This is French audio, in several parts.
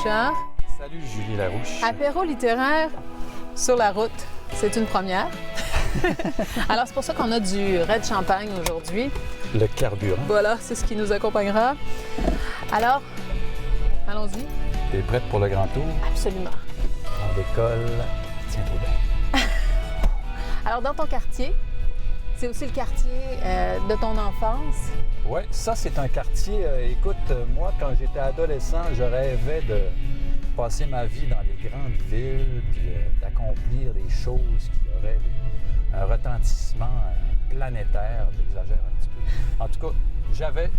Richard. Salut Julie Larouche. Apéro littéraire sur la route, c'est une première. Alors c'est pour ça qu'on a du Red Champagne aujourd'hui. Le carburant. Voilà, c'est ce qui nous accompagnera. Alors, allons-y. T'es prête pour le grand tour? Absolument. On décolle. Tiens-toi bien. Alors dans ton quartier, c'est aussi le quartier de ton enfance. Oui, ça c'est un quartier, écoute, moi quand j'étais adolescent, je rêvais de passer ma vie dans les grandes villes, puis d'accomplir des choses qui auraient un retentissement planétaire, j'exagère un petit peu. En tout cas, j'aurais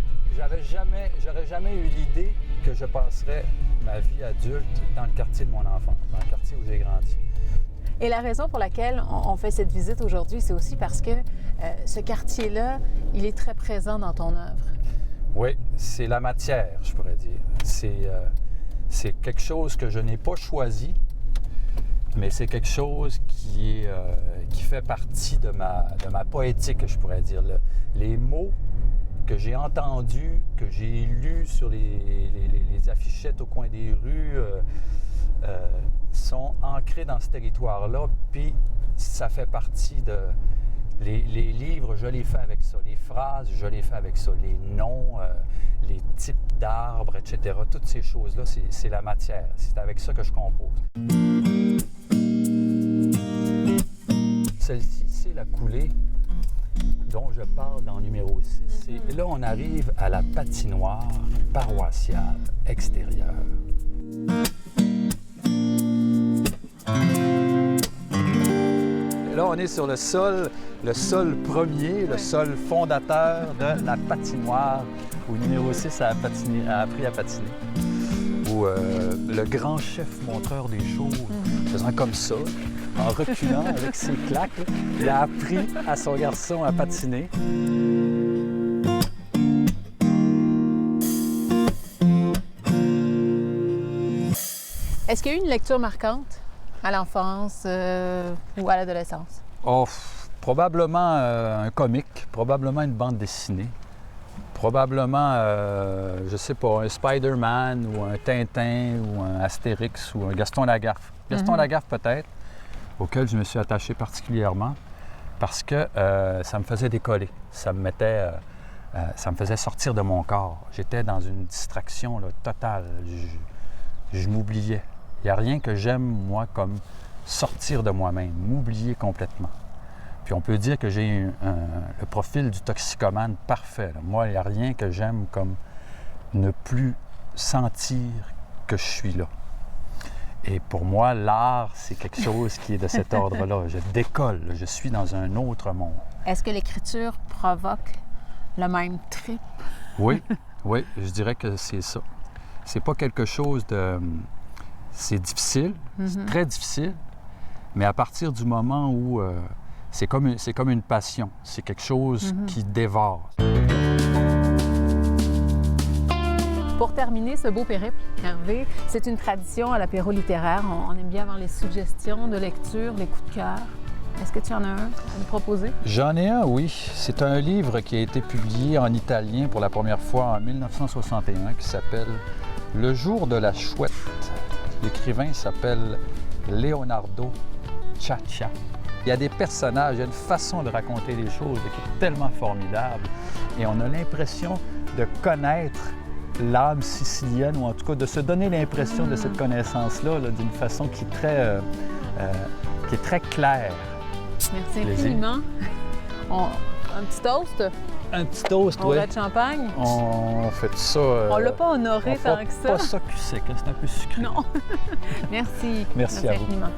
jamais eu l'idée que je passerais ma vie adulte dans le quartier de mon enfance, dans le quartier où j'ai grandi. Et la raison pour laquelle on fait cette visite aujourd'hui, c'est aussi parce que ce quartier-là, il est très présent dans ton œuvre. Oui, c'est la matière, je pourrais dire. C'est quelque chose que je n'ai pas choisi, mais c'est quelque chose qui fait partie de ma poétique, je pourrais dire. Les mots que j'ai entendus, que j'ai lus sur les affichettes au coin des rues, sont ancrés dans ce territoire-là, puis ça fait partie de... Les livres, je les fais avec ça. Les phrases, je les fais avec ça. Les noms, les types d'arbres, etc. Toutes ces choses-là, c'est la matière. C'est avec ça que je compose. Celle-ci, c'est la coulée dont je parle dans le numéro 6. Et là, on arrive à la patinoire paroissiale extérieure. Là, on est sur le sol premier, le sol fondateur de la patinoire où le numéro 6 a appris à patiner. Où le grand chef montreur des choses, faisant comme ça, en reculant avec ses claques, il a appris à son garçon à patiner. Est-ce qu'il y a eu une lecture marquante à l'enfance ou à l'adolescence? Oh, probablement un comique, probablement une bande dessinée, probablement, je sais pas, un Spider-Man ou un Tintin ou un Astérix ou un Gaston Lagaffe. Gaston Lagaffe peut-être, auquel je me suis attaché particulièrement parce que ça me faisait décoller, ça me faisait sortir de mon corps. J'étais dans une distraction là, totale, je m'oubliais. Il n'y a rien que j'aime, moi, comme sortir de moi-même, m'oublier complètement. Puis on peut dire que j'ai le profil du toxicomane parfait. Là. Moi, il n'y a rien que j'aime comme ne plus sentir que je suis là. Et pour moi, l'art, c'est quelque chose qui est de cet ordre-là. Je décolle, je suis dans un autre monde. Est-ce que l'écriture provoque le même trip? Oui, oui, je dirais que c'est ça. C'est pas quelque chose de... C'est difficile, c'est très difficile, mais à partir du moment où c'est comme une passion, c'est quelque chose qui dévore. Pour terminer ce beau périple, Hervé, c'est une tradition à l'apéro littéraire. On aime bien avoir les suggestions de lecture, les coups de cœur. Est-ce que tu en as un à nous proposer? J'en ai un, oui. C'est un livre qui a été publié en italien pour la première fois en 1961 qui s'appelle « Le jour de la chouette ». L'écrivain s'appelle Leonardo Ciaccia. Il y a des personnages, il y a une façon de raconter les choses qui est tellement formidable. Et on a l'impression de connaître l'âme sicilienne, ou en tout cas de se donner l'impression de cette connaissance-là d'une façon qui est très claire. Merci infiniment. Un petit toast? Un petit toast, oui. Au Red Champagne? On fait ça... on l'a pas honoré tant que ça. Pas ça cul sec, c'est un peu sucré. Non. Merci. Merci à vous. Infiniment.